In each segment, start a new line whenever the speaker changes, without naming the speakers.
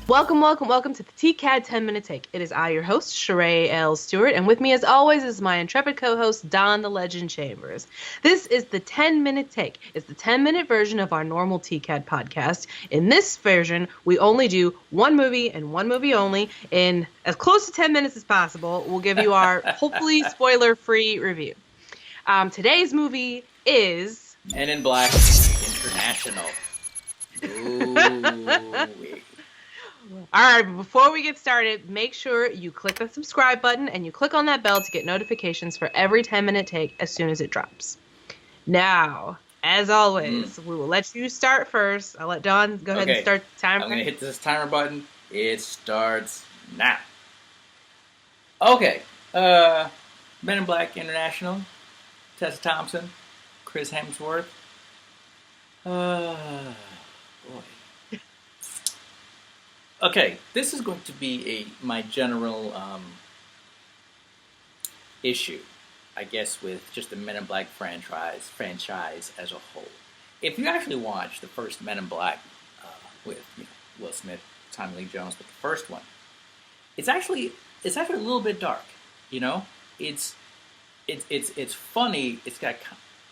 Welcome to the TCAD 10-Minute Take. It is I, your host, Sheree L. Stewart, and with me as always is my intrepid co-host, Don the Legend Chambers. This is the 10-Minute Take. It's the 10-minute version of our normal TCAD podcast. In this version, we only do one movie and one movie only. In as close to 10 minutes as possible, we'll give you our hopefully spoiler-free review. Today's movie is...
Men in Black International. Ooh.
All right, but before we get started, make sure you click the subscribe button and you click on that bell to get notifications for every 10-minute take as soon as it drops. Now, as always, we will let you start first. I'll let Don go ahead and start the timer.
I'm going to hit this timer button. It starts now. Okay. Men in Black International. Tessa Thompson. Chris Hemsworth. Boy. Okay, this is going to be my general issue, I guess, with just the Men in Black franchise as a whole. If you actually watch the first Men in Black with Will Smith, Tommy Lee Jones, but the first one, it's actually a little bit dark. You know, it's funny.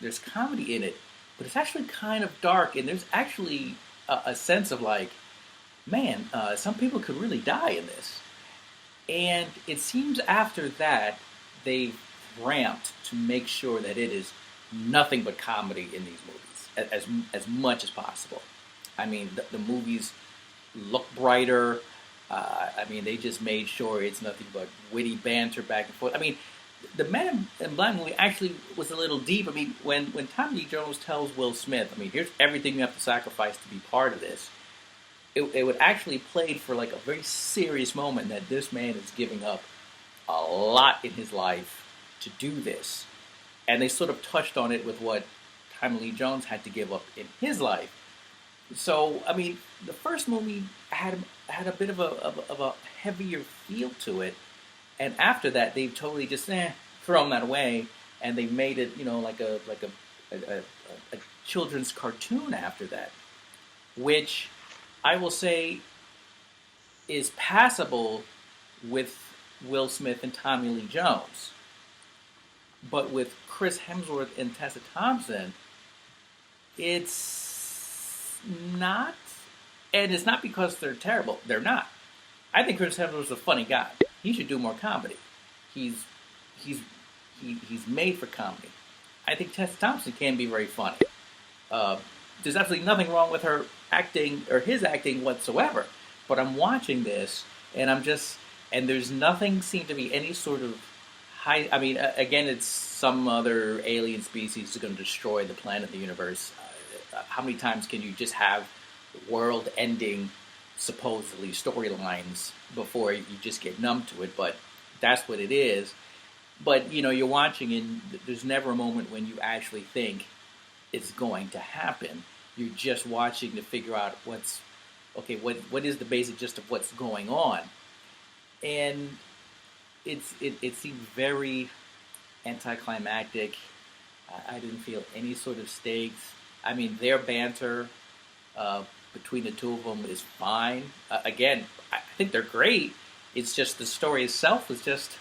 There's comedy in it, but it's actually kind of dark, and there's actually a sense of like, man, some people could really die in this. And it seems after that, they've ramped to make sure that it is nothing but comedy in these movies, as much as possible. I mean, the movies look brighter. I mean, they just made sure it's nothing but witty banter back and forth. I mean, the Men in Black movie actually was a little deep. I mean, when Tommy Lee Jones tells Will Smith, I mean, here's everything you have to sacrifice to be part of this, it would actually play for like a very serious moment that this man is giving up a lot in his life to do this. And they sort of touched on it with what Tommy Lee Jones had to give up in his life. So, I mean, the first movie had a bit of a heavier feel to it. And after that, they've totally just thrown that away. And they made it, like a children's cartoon after that. Which I will say is passable with Will Smith and Tommy Lee Jones. But with Chris Hemsworth and Tessa Thompson, it's not. And it's not because they're terrible. They're not. I think Chris Hemsworth's a funny guy. He should do more comedy. He's made for comedy. I think Tessa Thompson can be very funny. There's absolutely nothing wrong with her acting or his acting whatsoever. But I'm watching this and and there's nothing seemed to be any sort of high. I mean, again, it's some other alien species is going to destroy the planet, the universe. How many times can you just have world-ending, supposedly, storylines before you just get numb to it? But that's what it is. But, you're watching and there's never a moment when you actually think it's going to happen. You're just watching to figure out what is the basic gist of what's going on. And it seemed very anticlimactic. I didn't feel any sort of stakes. I mean, their banter between the two of them is fine. Again, I think they're great. It's just the story itself was just...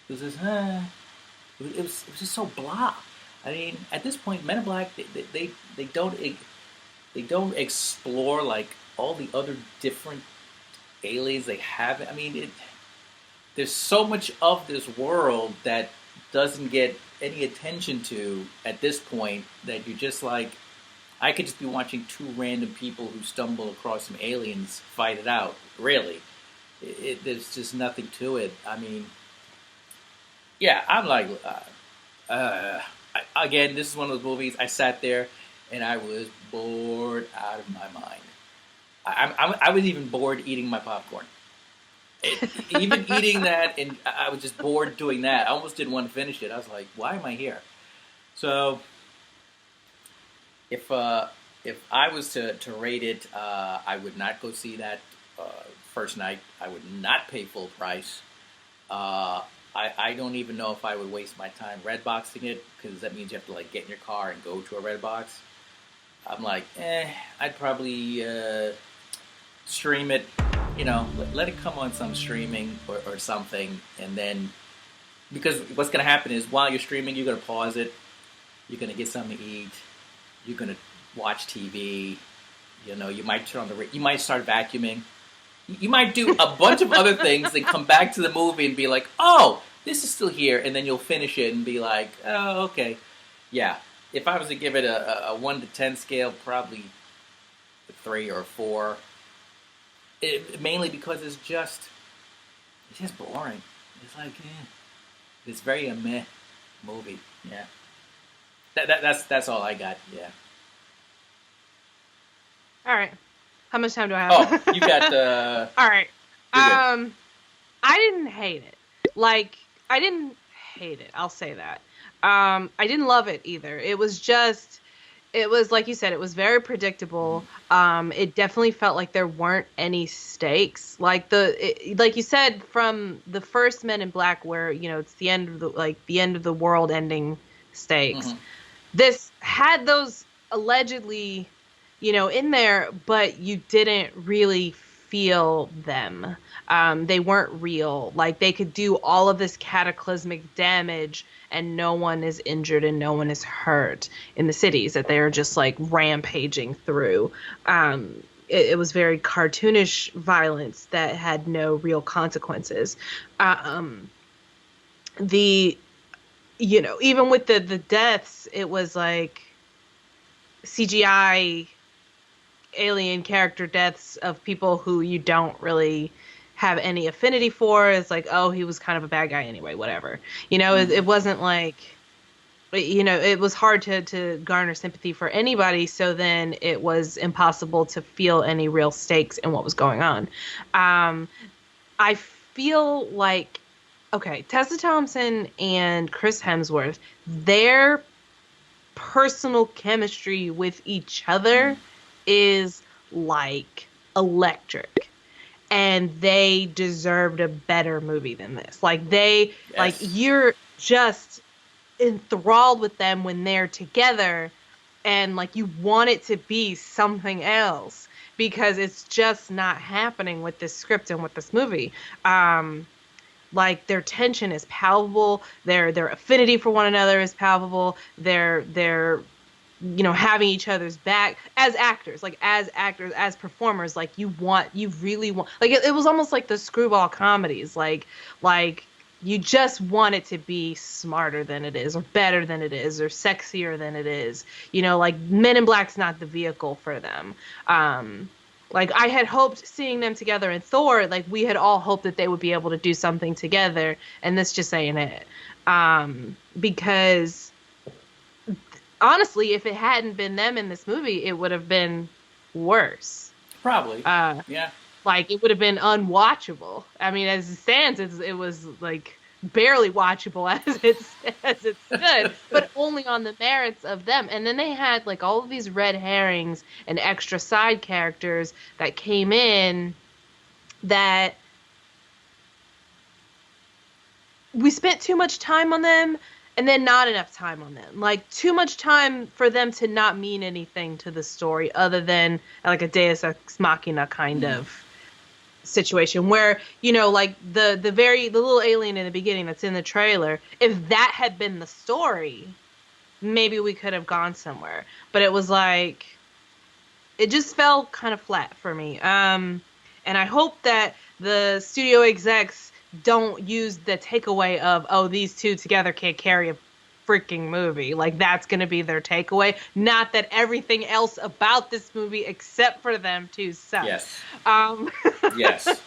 It was just so blah. I mean, at this point, Men in Black, they don't explore like all the other different aliens they have. I mean, there's so much of this world that doesn't get any attention to at this point that you're just like, I could just be watching two random people who stumble across some aliens fight it out. Really, there's just nothing to it. I mean, yeah, I'm like. Again, this is one of those movies, I sat there and I was bored out of my mind. I was even bored eating my popcorn. Even eating that, and I was just bored doing that. I almost didn't want to finish it. I was like, why am I here? So, if I was to rate it, I would not go see that first night. I would not pay full price. I don't even know if I would waste my time Redboxing it, because that means you have to like get in your car and go to a Redbox. I'm like, I'd probably stream it, let it come on some streaming or something, and then because what's going to happen is while you're streaming, you're going to pause it, you're going to get something to eat, you're going to watch TV, you might turn on you might start vacuuming, you might do a bunch of other things, then come back to the movie and be like, oh, this is still here, and then you'll finish it and be like, oh, okay, yeah. If I was to give it a 1 to 10 scale, probably a 3 or a 4. Mainly because it's just boring. It's like, it's very a meh movie. Yeah. That's all I got. Yeah.
All right. How much time do I have?
Oh, you got
All right. I didn't hate it. Like, I didn't hate it. I'll say that. I didn't love it either. It was like you said, it was very predictable. It definitely felt like there weren't any stakes. Like you said, from the first Men in Black, where it's the end of the world ending stakes. Mm-hmm. This had those allegedly, in there, but you didn't really feel them. They weren't real. Like, they could do all of this cataclysmic damage and no one is injured and no one is hurt in the cities that they're just like rampaging through. It was very cartoonish violence that had no real consequences. Even with the deaths, it was like CGI alien character deaths of people who you don't really have any affinity for. It's like, oh, he was kind of a bad guy anyway, whatever. It wasn't like, it was hard to garner sympathy for anybody, so then it was impossible to feel any real stakes in what was going on. I feel like, okay, Tessa Thompson and Chris Hemsworth, their personal chemistry with each other is like electric. And they deserved a better movie than this. Like, you're just enthralled with them when they're together, and like you want it to be something else because it's just not happening with this script and with this movie. Like, their tension is palpable, their affinity for one another is palpable, their having each other's back as actors, as performers. Like, you really want, like, it was almost like the screwball comedies, like you just want it to be smarter than it is, or better than it is, or sexier than it is. Like, Men in Black's not the vehicle for them. Like, I had hoped seeing them together in Thor, like, we had all hoped that they would be able to do something together, and this just ain't it. Because honestly, if it hadn't been them in this movie, it would have been worse.
Probably. Yeah.
Like, it would have been unwatchable. I mean, as it stands, it was like barely watchable as it stood, but only on the merits of them. And then they had like all of these red herrings and extra side characters that came in that we spent too much time on them. And then not enough time on them. Like, too much time for them to not mean anything to the story other than like a Deus Ex Machina kind of situation where, like the little alien in the beginning that's in the trailer, if that had been the story, maybe we could have gone somewhere. But it was like, it just fell kind of flat for me. And I hope that the studio execs don't use the takeaway of, oh, these two together can't carry a freaking movie. Like, that's going to be their takeaway. Not that everything else about this movie except for them two sucks.
Yes.
Yes.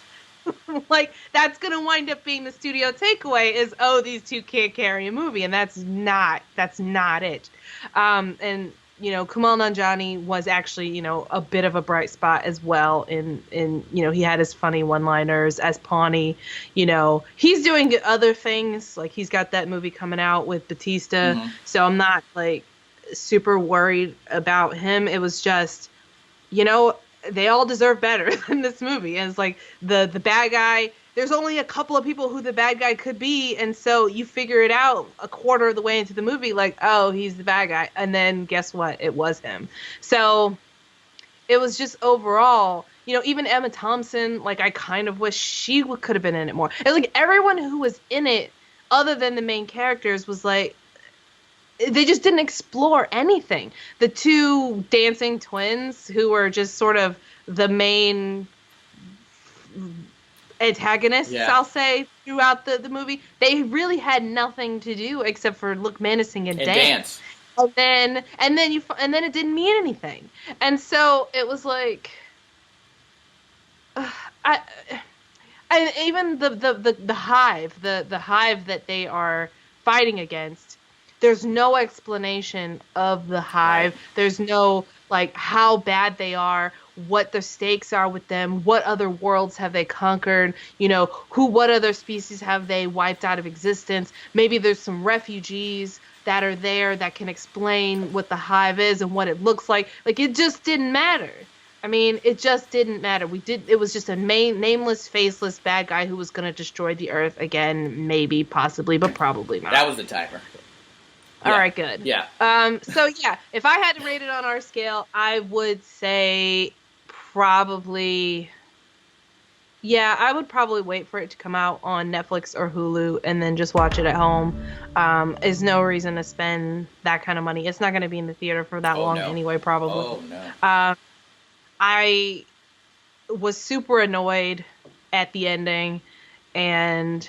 Like, that's going to wind up being the studio takeaway is, oh, these two can't carry a movie. And that's not it. And Kumail Nanjiani was actually, a bit of a bright spot as well. In he had his funny one-liners as Pawnee. He's doing other things. Like, he's got that movie coming out with Batista. Mm-hmm. So I'm not like super worried about him. It was just, they all deserve better than this movie. And it's like the bad guy. There's only a couple of people who the bad guy could be, and so you figure it out a quarter of the way into the movie, like, oh, he's the bad guy, and then guess what? It was him. So it was just overall, even Emma Thompson, like, I kind of wish she could have been in it more. And, like, everyone who was in it, other than the main characters, was like, they just didn't explore anything. The two dancing twins, who were just sort of the main antagonists, I'll say, throughout the movie, they really had nothing to do except for look menacing and dance. And then it didn't mean anything. And so it was like, even the hive, the hive that they are fighting against, there's no explanation of the hive. Right. There's no, like, how bad they are, what the stakes are with them, what other worlds have they conquered, what other species have they wiped out of existence. Maybe there's some refugees that are there that can explain what the hive is and what it looks like. Like, it just didn't matter. I mean, it just didn't matter. It was just a nameless, faceless bad guy who was going to destroy the Earth again, maybe, possibly, but probably not.
That was the timer.
All right, good.
Yeah.
So yeah, if I had to rate it on our scale, I would say probably, I would probably wait for it to come out on Netflix or Hulu and then just watch it at home. There's no reason to spend that kind of money. It's not going to be in the theater for that long anyway, probably.
Oh, no.
I was super annoyed at the ending, and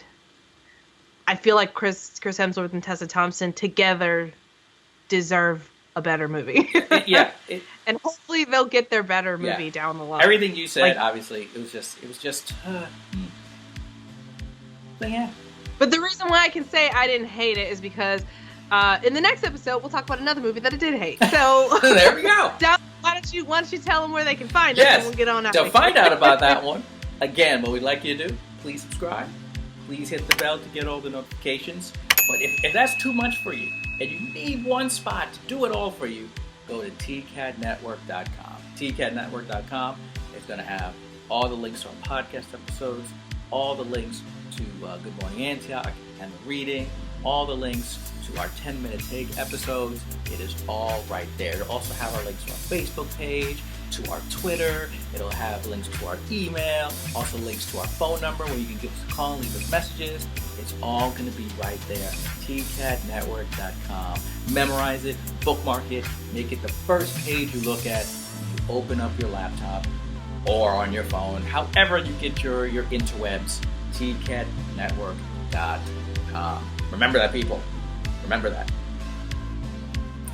I feel like Chris Hemsworth and Tessa Thompson together deserve a better movie. And hopefully they'll get their better movie down the line.
Everything you said, obviously, it was just. But yeah.
But the reason why I can say I didn't hate it is because in the next episode we'll talk about another movie that I did hate. So
there we go.
Why don't you tell them where they can find it, and we'll get on out.
To find out about that one, again, what we'd like you to do, please subscribe. Please hit the bell to get all the notifications. But if that's too much for you, and you need one spot to do it all for you, go to tcadnetwork.com. tcadnetwork.com is going to have all the links to our podcast episodes, all the links to Good Morning Antioch and the reading, all the links to our 10-minute take episodes. It is all right there. It'll also have our links to our Facebook page, to our Twitter. It'll have links to our email, also links to our phone number where you can give us a call and leave us messages. It's all going to be right there. tcadnetwork.com. Memorize it, bookmark it, make it the first page you look at when you open up your laptop or on your phone. However you get your interwebs, tcadnetwork.com. Remember that, people. Remember that.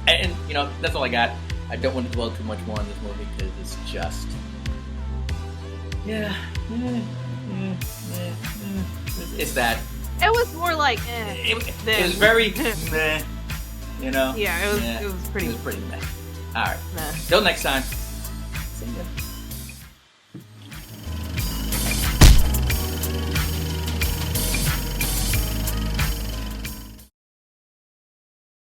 And that's all I got. I don't want to dwell too much more on this movie because it's just, it's that.
It was more like,
It was very, meh,
Yeah, it was pretty.
It was pretty meh. All right. Till next time. See ya.